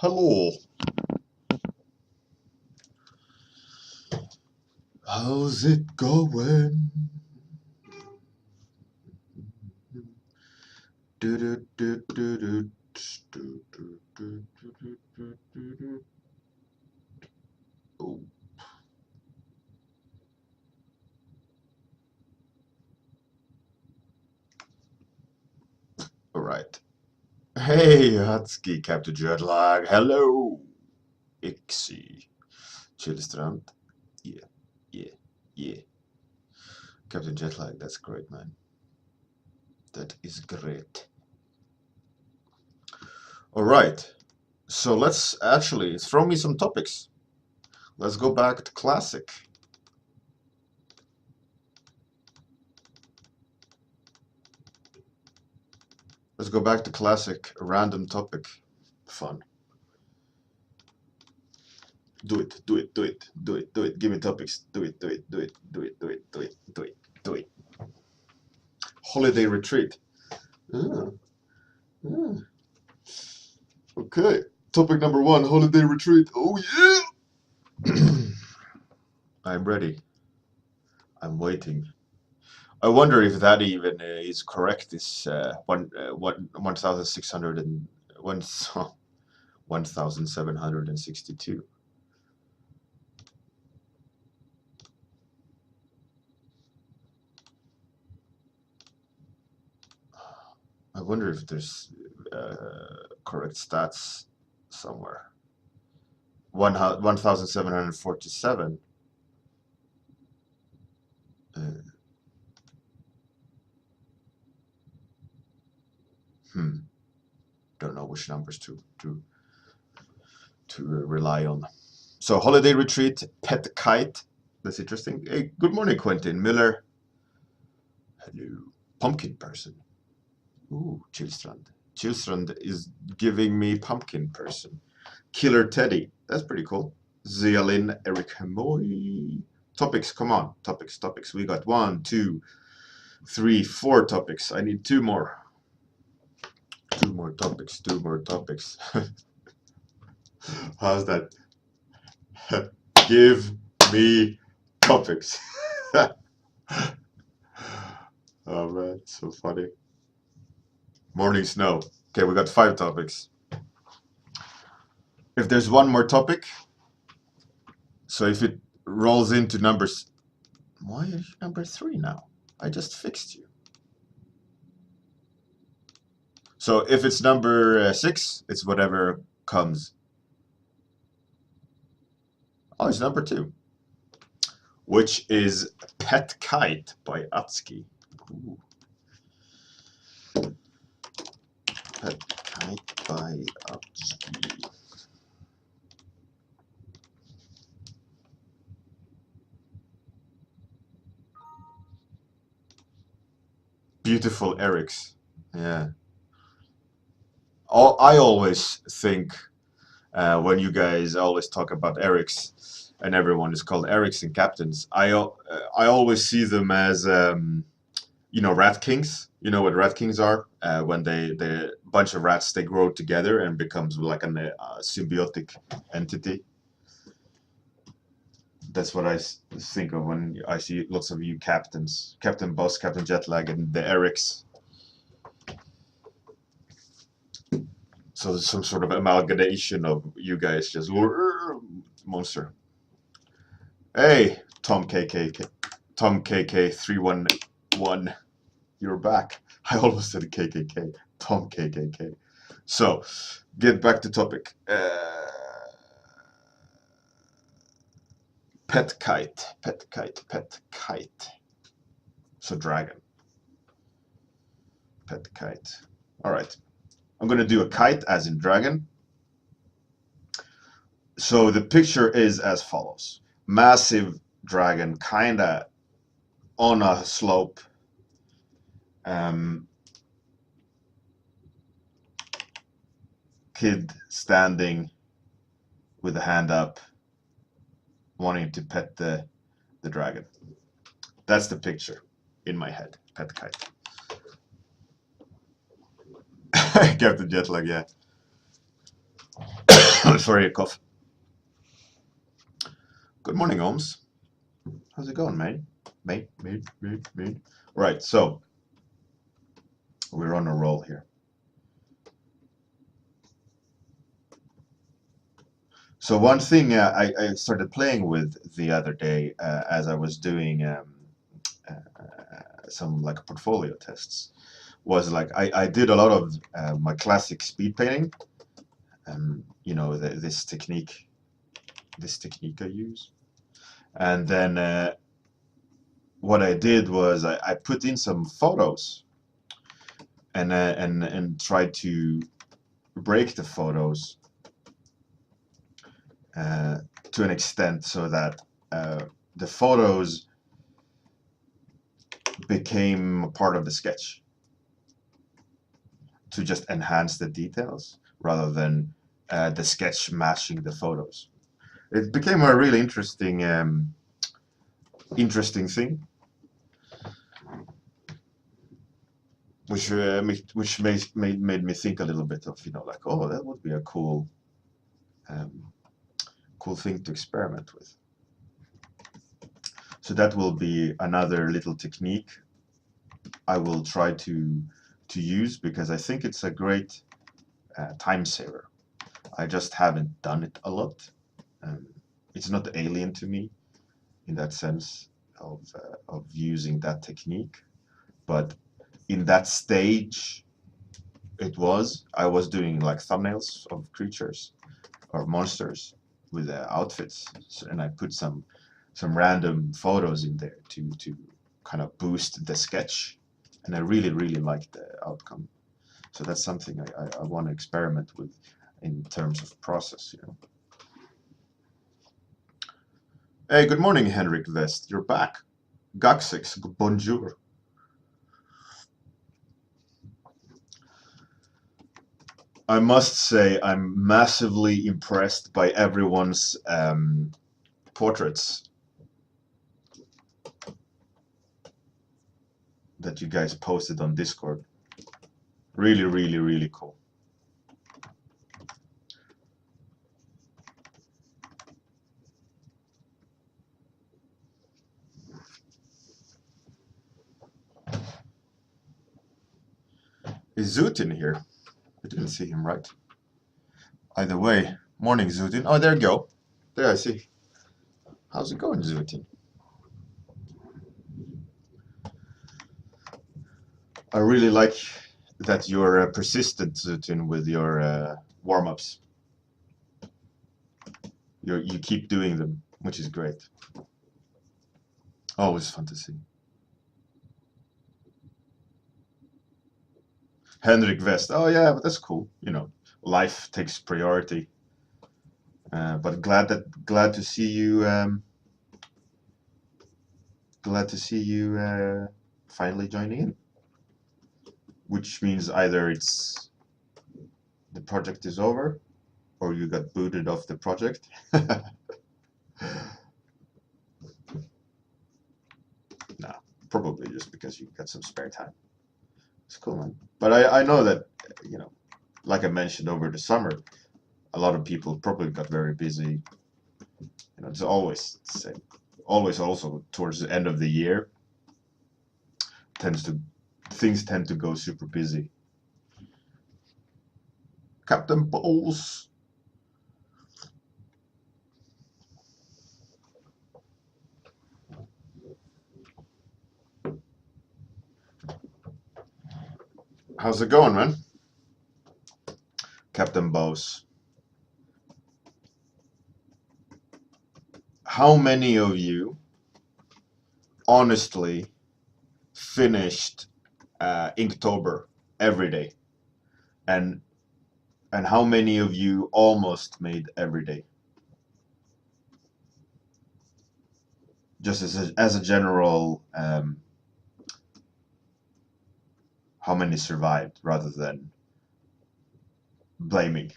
Hello. How's it going? Oh. All right. Hey, Hutski, Captain Jetlag. Hello. Ixie. Chillstrand. Yeah, yeah, yeah. Captain Jetlag, that's great, man. That is great. All right. So let's actually throw me some topics. Let's go back to classic. Let's go back to classic random topic fun. Do it, do it, do it, do it, do it. Give me topics. Do it, do it, do it, do it, do it, do it, do it, do it. Holiday retreat. Ah, ah. Okay. Topic number 1, holiday retreat. Oh yeah! I'm ready. I'm waiting. I wonder if that even is correct. This 1,600 and 1,762. I wonder if there's correct stats somewhere. 1,747. Don't know which numbers to rely on. So holiday retreat, pet kite. That's interesting. Hey, good morning, Quentin Miller. Hello, pumpkin person. Ooh, Chillstrand. Chillstrand is giving me pumpkin person. Killer Teddy. That's pretty cool. Zialin, Eric Moy. Topics, come on. Topics, topics. We got 1, 2, 3, 4 topics. I need 2 more. 2 more topics, 2 more topics. How's that? Give me topics. Oh man, so funny. Morning snow. Okay, we got 5 topics. If there's 1 more topic, so if it rolls into numbers, why are you number 3 now? I just fixed you. So if it's number 6, it's whatever comes. Oh, it's number 2, which is Pet Kite by Atsuki. Ooh. Pet Kite by Atsuki. Beautiful Erics. Yeah. I always think when you guys always talk about Erics and everyone is called Erics and captains, I always see them as rat kings. You know what rat kings are? When the bunch of rats, they grow together and becomes like a symbiotic entity. That's what I think of when I see lots of you captains, Captain Boss, Captain Jetlag, and the Erics. So there's some sort of amalgamation of you guys just monster. Hey, Tom KKK 311, you're back. I almost said KKK. Tom KKK. So, get back to topic. Pet kite, pet kite, pet kite. So dragon. Pet kite. All right. I'm going to do a kite as in dragon. So the picture is as follows. Massive dragon, kind of on a slope. Kid standing with a hand up, wanting to pet the dragon. That's the picture in my head. Pet kite. Captain Jetlag, yeah. Sorry, a cough. Good morning, Ohms. How's it going, mate? Mate. Right, so we're on a roll here. So one thing I started playing with the other day as I was doing some like portfolio tests was like I did a lot of my classic speed painting, you know, this technique I use, and then what I did was I put in some photos and tried to break the photos to an extent so that the photos became a part of the sketch to just enhance the details rather than the sketch matching the photos. It became a really interesting thing, which made me think a little bit of, you know, like, oh, that would be a cool thing to experiment with. So that will be another little technique I will try to use, because I think it's a great time saver. I just haven't done it a lot. It's not alien to me in that sense of using that technique, but in that stage I was doing like thumbnails of creatures or monsters with outfits, and I put some random photos in there to kind of boost the sketch, and I really liked the outcome. So that's something I want to experiment with in terms of process, you know. Hey, good morning, Henrik West. You're back. Gaxix, bonjour. I must say I'm massively impressed by everyone's portraits that you guys posted on Discord. Really cool. Is Zoot in here? I didn't see him, right? Either way, morning, Zootin. Oh, there you go. There, I see. How's it going, Zootin? I really like that you're persistent, Zootin, with your warm-ups. You keep doing them, which is great. Always fun to see. Henrik West. Oh yeah, but that's cool. You know, life takes priority. But glad to see you. Glad to see you finally joining in. Which means either it's the project is over, or you got booted off the project. No, probably just because you got some spare time. It's cool, man. But I know that, you know, like I mentioned over the summer, a lot of people probably got very busy. You know, it's always the same. Always also towards the end of the year, things tend to go super busy. Captain Bowles. How's it going, man? Captain Bowles. How many of you honestly finished Inktober every day? And how many of you almost made every day? Just as a general, how many survived rather than blaming.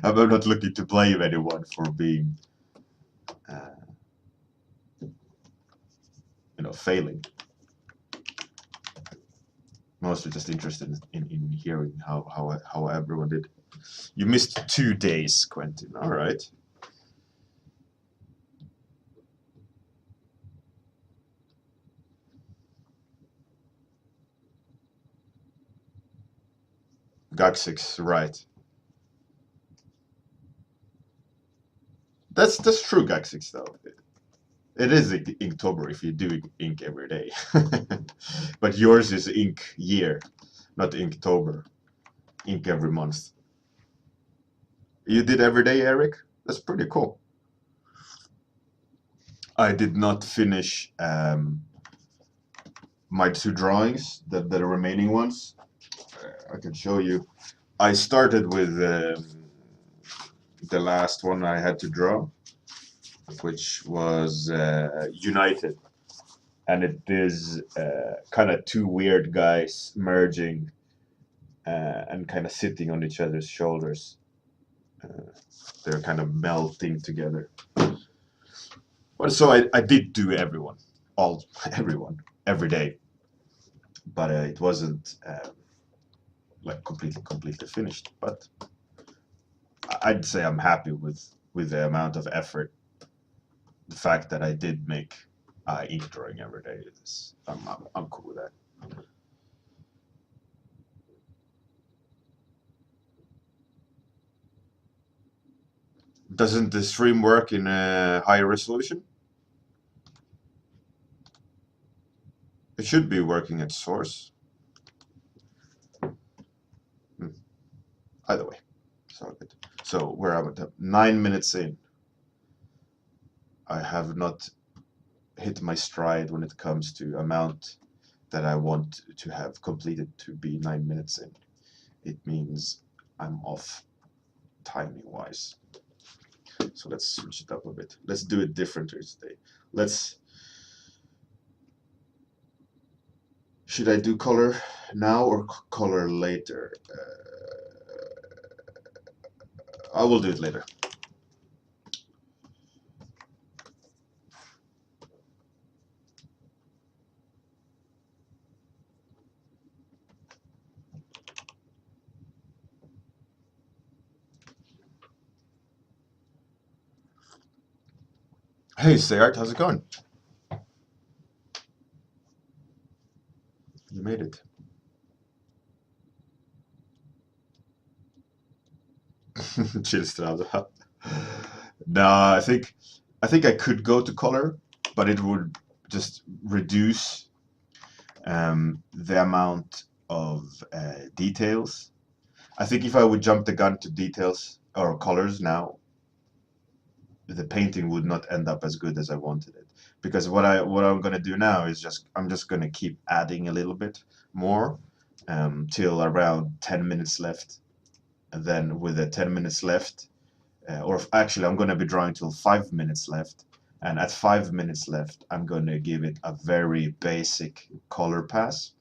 I'm not looking to blame anyone for being, you know, failing. Mostly just interested in hearing how everyone did. You missed 2 days, Quentin. All right. GAG6, right. That's true, GAG6 though. It is Inktober if you do ink every day. But yours is ink year, not Inktober. Ink every month. You did every day, Eric? That's pretty cool. I did not finish my 2 drawings, the remaining ones. I can show you. I started with the last one I had to draw, which was United. And it is kind of 2 weird guys merging and kind of sitting on each other's shoulders. They're kind of melting together. But so I did do everyone, everyone, every day. But it wasn't like completely finished. But I'd say I'm happy with the amount of effort. The fact that I did make ink drawing every day is I'm cool with that. Doesn't the stream work in a higher resolution? It should be working at source. Either way, so good. So where am I? 9 minutes in. I have not hit my stride when it comes to amount that I want to have completed to be 9 minutes in. It means I'm off timing wise. So let's switch it up a bit. Let's do it differently today. Should I do color now or color later? I will do it later. Hey, Sayart, how's it going? You made it. Chillstrada. No, I think I could go to color, but it would just reduce the amount of details. I think if I would jump the gun to details or colors now, the painting would not end up as good as I wanted it. Because what I'm gonna do now is I'm just gonna keep adding a little bit more till around 10 minutes left, and then with the 10 minutes left, or actually I'm gonna be drawing till 5 minutes left, and at 5 minutes left I'm gonna give it a very basic color pass,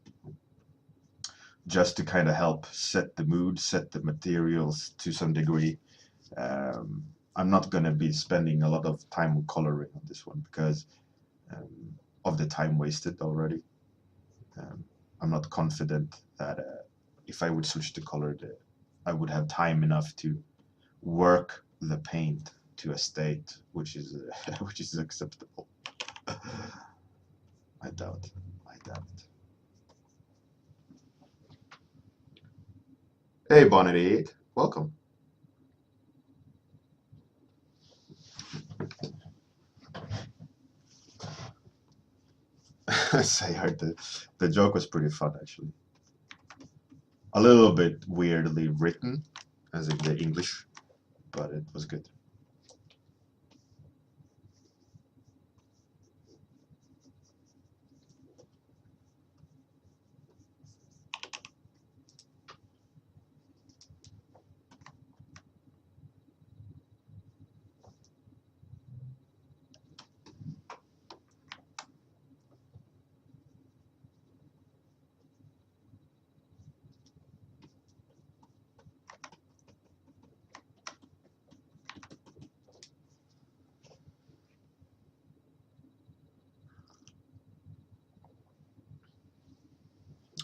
just to kind of help set the mood, set the materials to some degree. I'm not going to be spending a lot of time on coloring on this one because of the time wasted already. I'm not confident that if I would switch to color, I would have time enough to work the paint to a state which is which is acceptable. I doubt. I doubt. Hey, Bonnet, welcome. Say hard. The joke was pretty fun actually. A little bit weirdly written, as in the English, but it was good.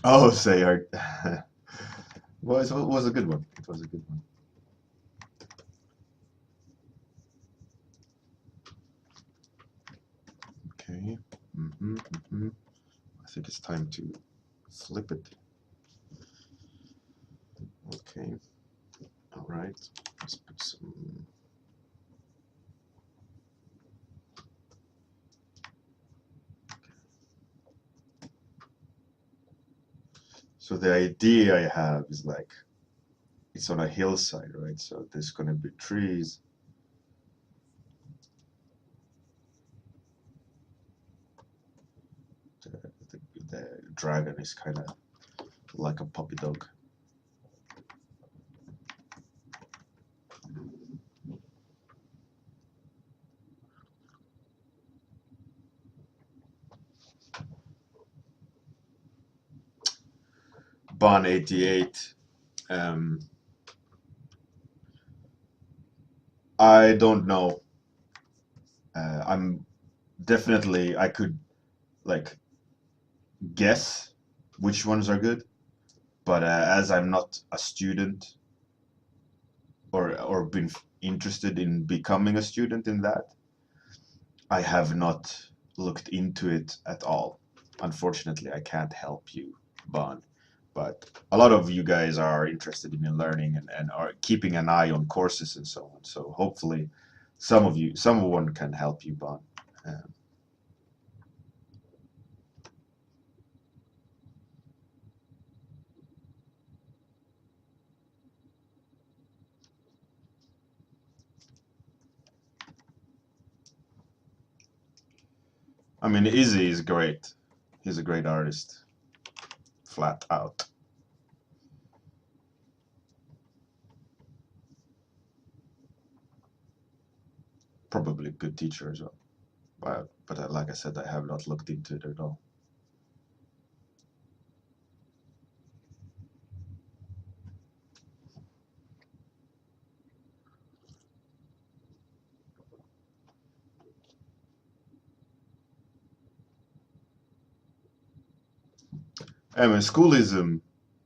Oh, say art. Well, it was a good one. It was a good one. Okay. I think it's time to flip it. Okay. All right. Let's put some. So the idea I have is like it's on a hillside, right? So there's gonna be trees. The dragon is kind of like a puppy dog. Bon 88. I don't know. I'm definitely, I could like guess which ones are good, but as I'm not a student or been interested in becoming a student in that, I have not looked into it at all. Unfortunately, I can't help you, Bon. But a lot of you guys are interested in learning and are keeping an eye on courses and so on. So hopefully, someone can help you, Bon. Um, I mean, Izzy is great. He's a great artist, flat out. Probably a good teacher as well. But like I said, I have not looked into it at all. I mean, schoolism,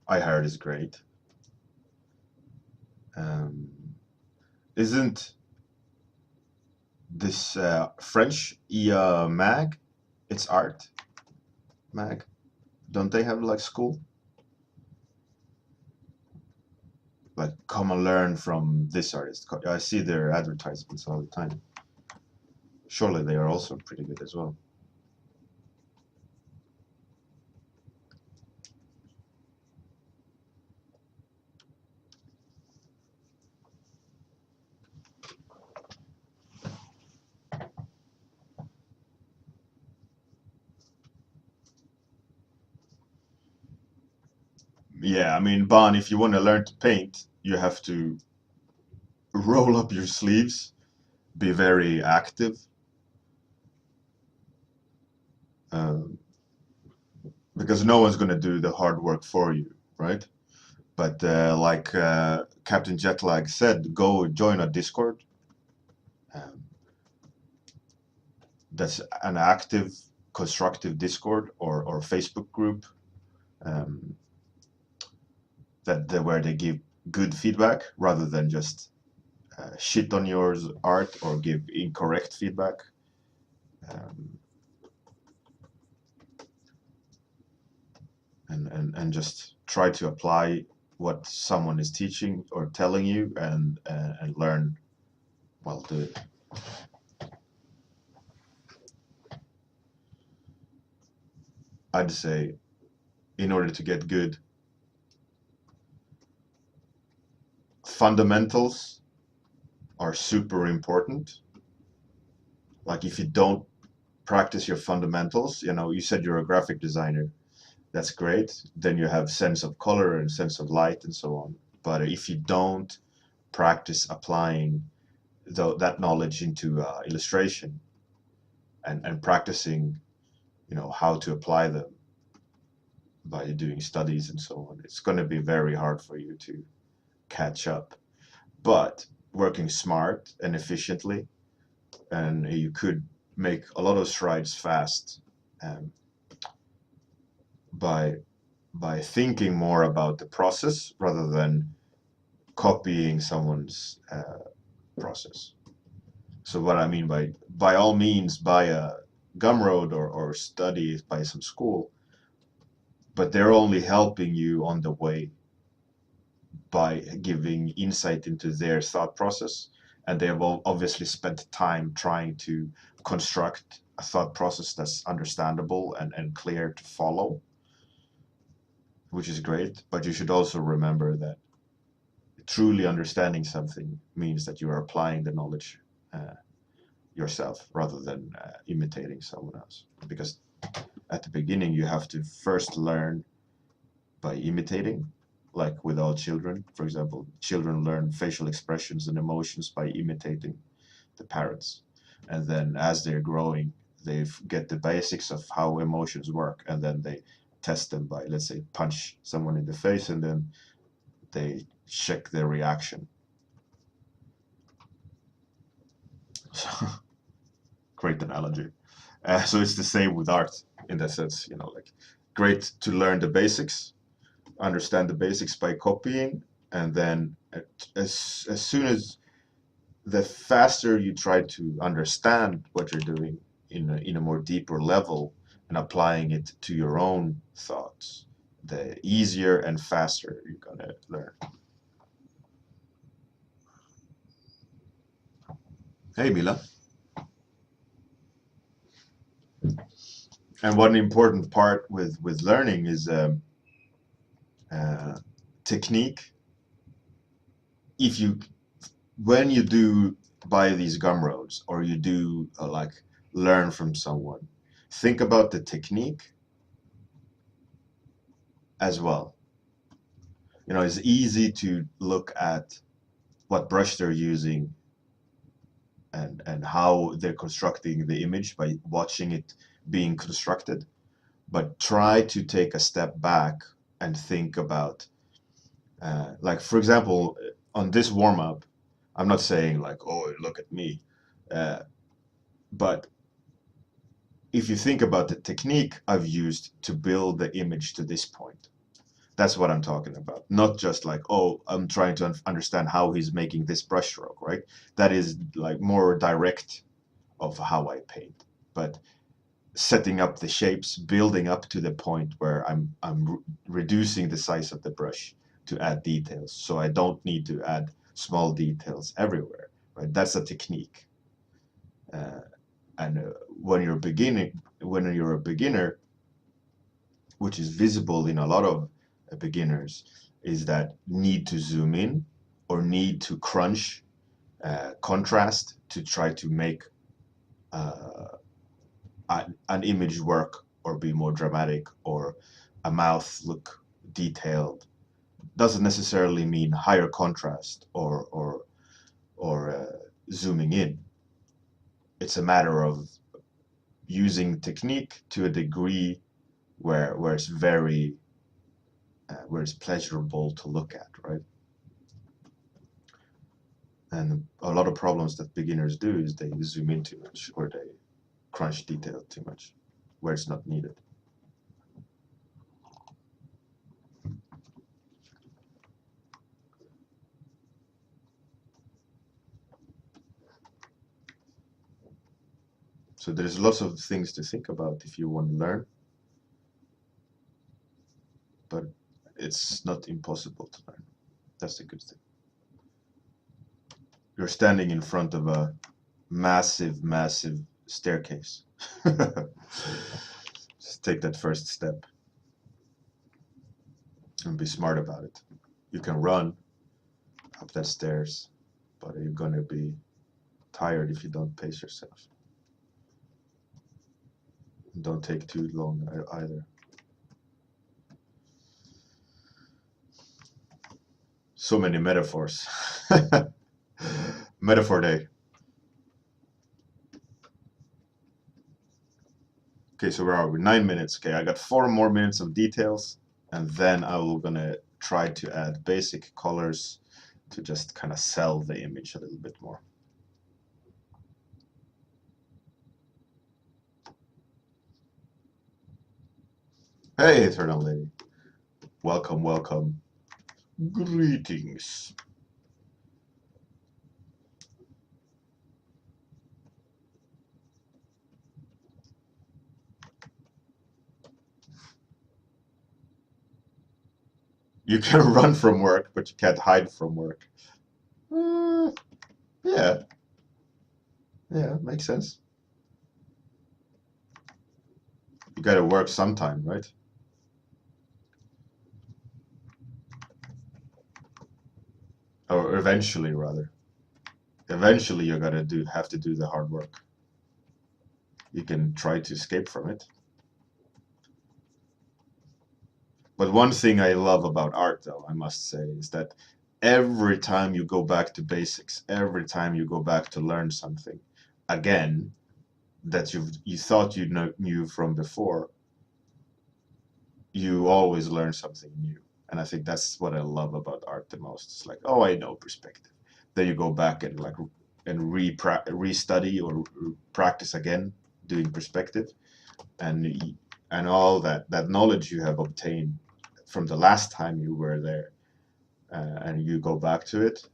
I heard, is great. Um, isn't this French mag? It's art mag. Don't they have like school? Like come and learn from this artist. I see their advertisements all the time. Surely they are also pretty good as well. Yeah, I mean, Bon, if you want to learn to paint, you have to roll up your sleeves, be very active, um, because no one's going to do the hard work for you, right? But like Captain Jetlag said, go join a Discord. Um, that's an active, constructive Discord or Facebook group um, where they give good feedback rather than just shit on your art or give incorrect feedback. Um, and just try to apply what someone is teaching or telling you and learn while do it. I'd say in order to get good, fundamentals are super important. Like if you don't practice your fundamentals, you said you're a graphic designer, that's great. Then you have sense of color and sense of light and so on. But if you don't practice applying that knowledge into illustration and practicing, how to apply them by doing studies and so on, it's going to be very hard for you to catch up. But working smart and efficiently, and you could make a lot of strides fast um, by thinking more about the process rather than copying someone's process. So what I mean by all means, buy Gumroad or study by some school, but they're only helping you on the way by giving insight into their thought process. And they have obviously spent time trying to construct a thought process that's understandable and clear to follow, which is great. But you should also remember that truly understanding something means that you are applying the knowledge yourself rather than imitating someone else. Because at the beginning, you have to first learn by imitating, like with all children. For example, children learn facial expressions and emotions by imitating the parents. And then as they're growing, they get the basics of how emotions work, and then they test them by, let's say, punch someone in the face, and then they check their reaction. So, great analogy. So it's the same with art in that sense, like great to learn the basics, understand the basics by copying, and then as soon as the faster you try to understand what you're doing in a more deeper level and applying it to your own thoughts, the easier and faster you're gonna learn. Hey, Mila. And one important part with learning is technique. If you when you do buy these gumroads or you do like learn from someone, think about the technique as well. It's easy to look at what brush they're using and how they're constructing the image by watching it being constructed, but try to take a step back and think about like, for example, on this warm-up, I'm not saying like, oh, look at me, but if you think about the technique I've used to build the image to this point, that's what I'm talking about. Not just like, oh, I'm trying to understand how he's making this brushstroke, right? That is like more direct of how I paint. But setting up the shapes, building up to the point where I'm reducing the size of the brush to add details, so I don't need to add small details everywhere, right? That's a technique. And when you're a beginner, which is visible in a lot of beginners, is that need to zoom in or need to crunch contrast to try to make an image work or be more dramatic, or a mouth look detailed. Doesn't necessarily mean higher contrast or zooming in. It's a matter of using technique to a degree where it's very where it's pleasurable to look at, right? And a lot of problems that beginners do is they zoom in too much or they crunch detail too much where it's not needed. So there's lots of things to think about if you want to learn, but it's not impossible to learn. That's the good thing. You're standing in front of a massive, massive staircase. Just take that first step and be smart about it. You can run up that stairs, but you're gonna be tired if you don't pace yourself. Don't take too long either. So many metaphors. Metaphor day. Okay, so where are we? 9 minutes. Okay, I got 4 more minutes of details, and then I will gonna try to add basic colors to just kind of sell the image a little bit more. Hey, Eternal Lady. Welcome, welcome. Greetings. You can run from work, but you can't hide from work. Yeah. Yeah, makes sense. You gotta work sometime, right? Or eventually, rather. Eventually, you're gonna have to do the hard work. You can try to escape from it. But one thing I love about art, though, I must say, is that every time you go back to basics, every time you go back to learn something, again, that you thought you knew from before, you always learn something new. And I think that's what I love about art the most. It's like, oh, I know perspective. Then you go back and like re-study or practice again doing perspective, and all that knowledge you have obtained from the last time you were there, and you go back to it.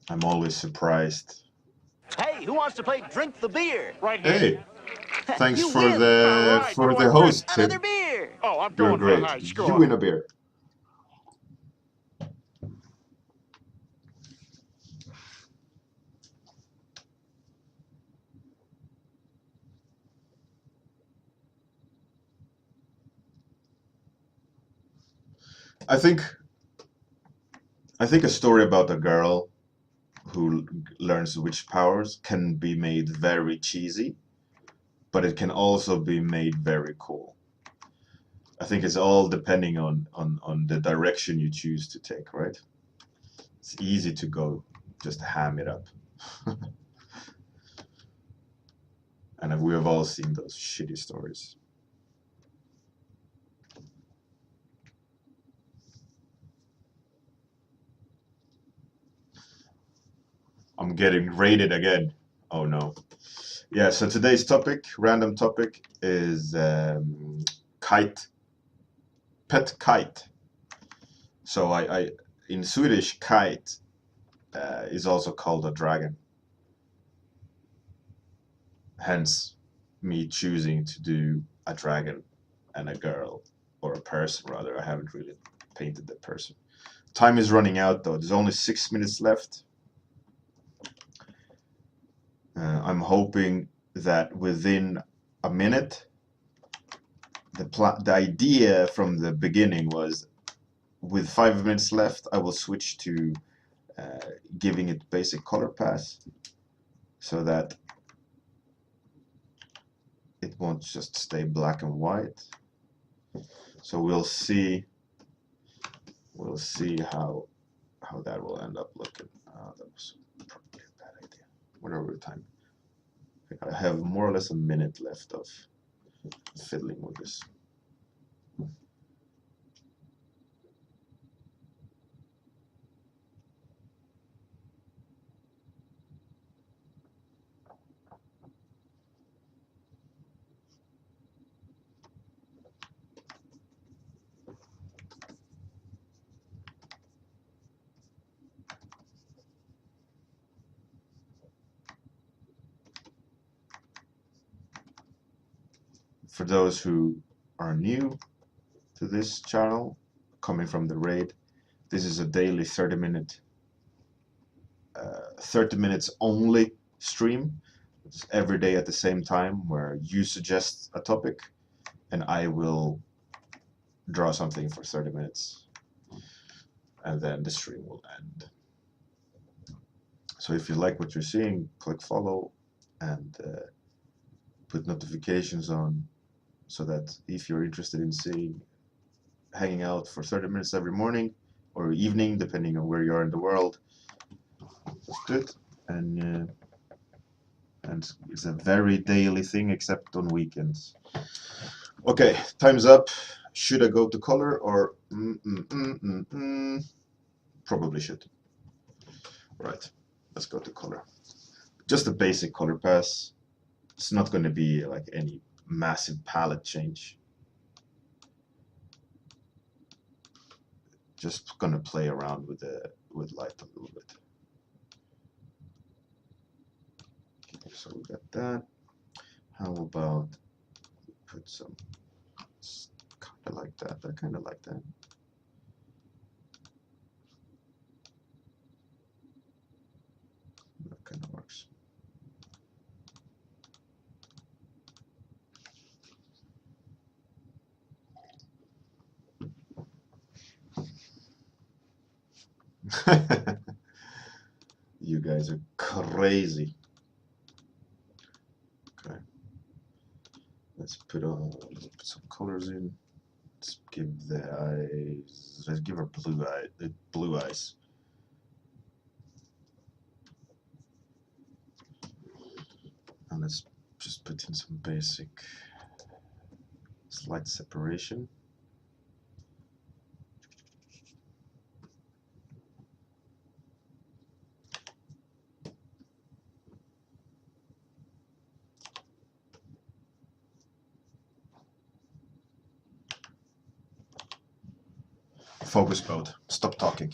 I'm always surprised. Hey, who wants to play Drink the Beer? Right here. Hey, thanks You for win. the All right, for what do the I win? host, Another Tim. beer. Oh, I'm You're going for the great. high You score. win a beer. I think a story about a girl who learns witch powers can be made very cheesy, but it can also be made very cool. I think it's all depending on the direction you choose to take, right? It's easy to go just ham it up. And we have all seen those shitty stories. I'm getting rated again. Oh no. Yeah, so today's topic, random topic, is kite. Pet kite. So I in Swedish, kite is also called a dragon. Hence, me choosing to do a dragon and a girl, or a person rather. I haven't really painted the person. Time is running out though. There's only 6 minutes left. I'm hoping that within a minute, the idea from the beginning was, with 5 minutes left, I will switch to giving it basic color pass, so that it won't just stay black and white. So we'll see how that will end up looking. That was probably a bad idea. Whatever the time. I have more or less a minute left of fiddling with this. For those who are new to this channel, coming from the raid, this is a daily 30 minutes only stream. It's every day at the same time, where you suggest a topic and I will draw something for 30 minutes, and then the stream will end. So if you like what you're seeing, click follow and put notifications on, so that if you're interested in hanging out for 30 minutes every morning or evening, depending on where you are in the world, let's do it. And it's a very daily thing, except on weekends. Okay, time's up. Should I go to color or probably should. Right, let's go to color. Just a basic color pass. It's not going to be like any massive palette change. Just going to play around with light a little bit. Okay, so we got that. How about put some sky? I like that. I kind of like that. That kind of works. You guys are crazy. Okay. Let's put some colors in. Let's give the eyes. Let's give her blue eyes. And let's just put in some basic slight separation. Focus mode. Stop talking.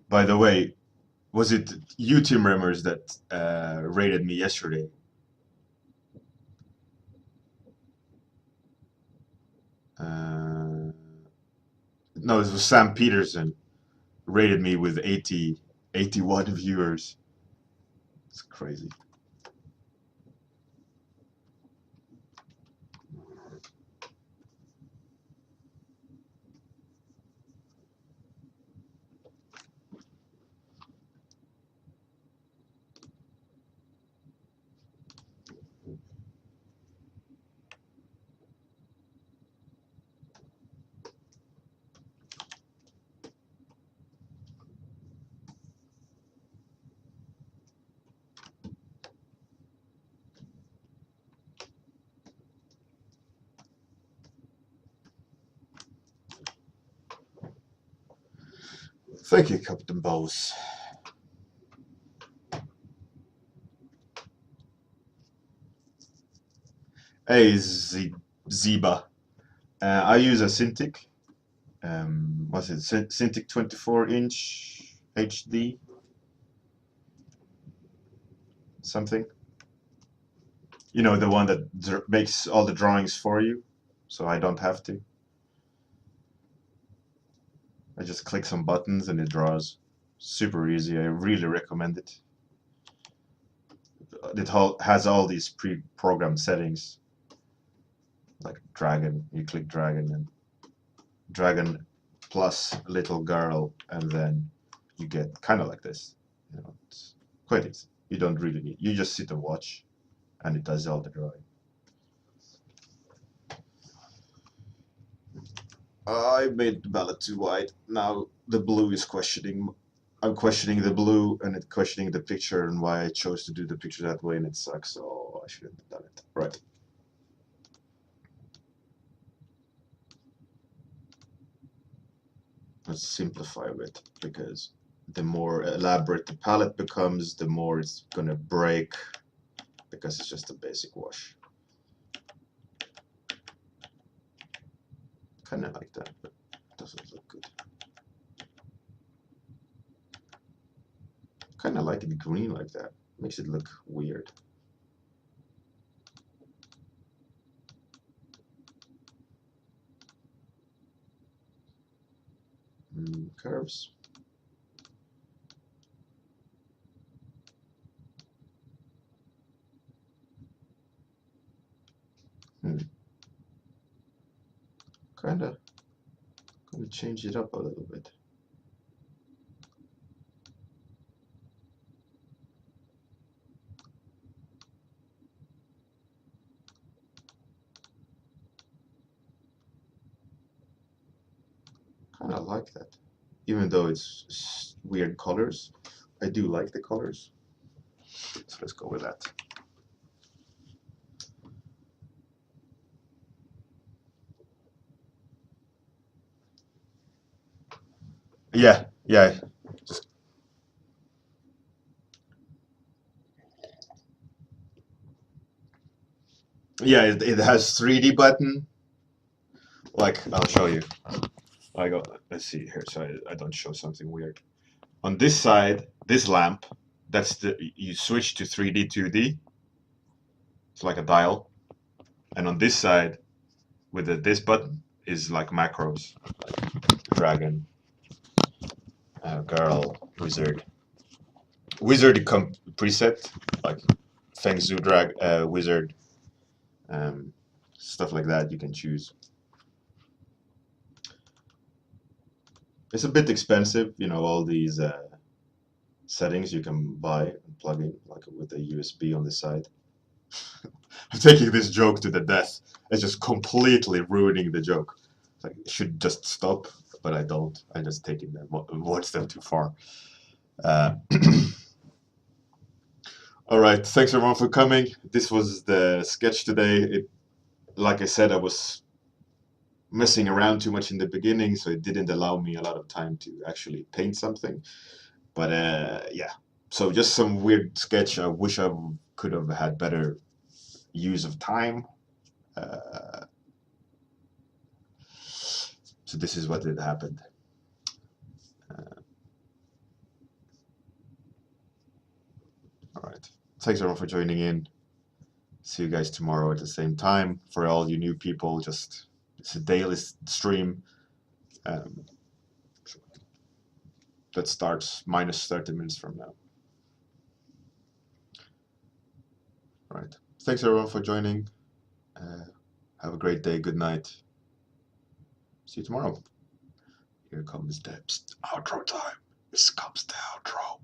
By the way, was it you, team members, that rated me yesterday? No, it was Sam Peterson rated me with 81 viewers. It's crazy. Thank you, Captain Bowes. Hey, Ziba. I use a Cintiq. What's it? Cintiq 24-inch HD something. You know, the one that makes all the drawings for you, so I don't have to. I just click some buttons and it draws. Super easy. I really recommend it. It has all these pre-programmed settings, like dragon. You click dragon and dragon plus little girl, and then you get kind of like this. You know, it's quite easy. You don't really need. You just sit and watch, and it does all the drawing. I made the palette too wide. Now the blue is questioning. I'm questioning the blue and it's questioning the picture and why I chose to do the picture that way, and it sucks. So I shouldn't have done it. Right. Let's simplify a bit, because the more elaborate the palette becomes, the more it's gonna break, because it's just a basic wash. Kind of like that, but it doesn't look good. Kind of like it green like that. Makes it look weird. Curves. Kinda change it up a little bit. Kind of like that, even though it's weird colors. I do like the colors, so let's go with that. Yeah, yeah. Yeah, it has 3D button. Like, I'll show you. Let's see here, so I don't show something weird. On this side, this lamp that's you switch to 3D, 2D. It's like a dial. And on this side, with this button, is like macros, like dragon, girl, wizard. Wizard preset, like Feng Zhu wizard, stuff like that you can choose. It's a bit expensive, you know, all these settings you can buy and plug in, like with a USB on the side. I'm taking this joke to the death. It's just completely ruining the joke. It's like, it should just stop, but I don't. I just take it one step too far. All right, thanks everyone for coming. This was the sketch today. Like I said, I was messing around too much in the beginning, so it didn't allow me a lot of time to actually paint something. But yeah, so just some weird sketch. I wish I could have had better use of time. So this is what had happened. All right. Thanks everyone for joining in. See you guys tomorrow at the same time. For all you new people, just it's a daily stream that starts minus 30 minutes from now. All right. Thanks everyone for joining. Have a great day. Good night. See you tomorrow. Here comes the outro time. This comes the outro.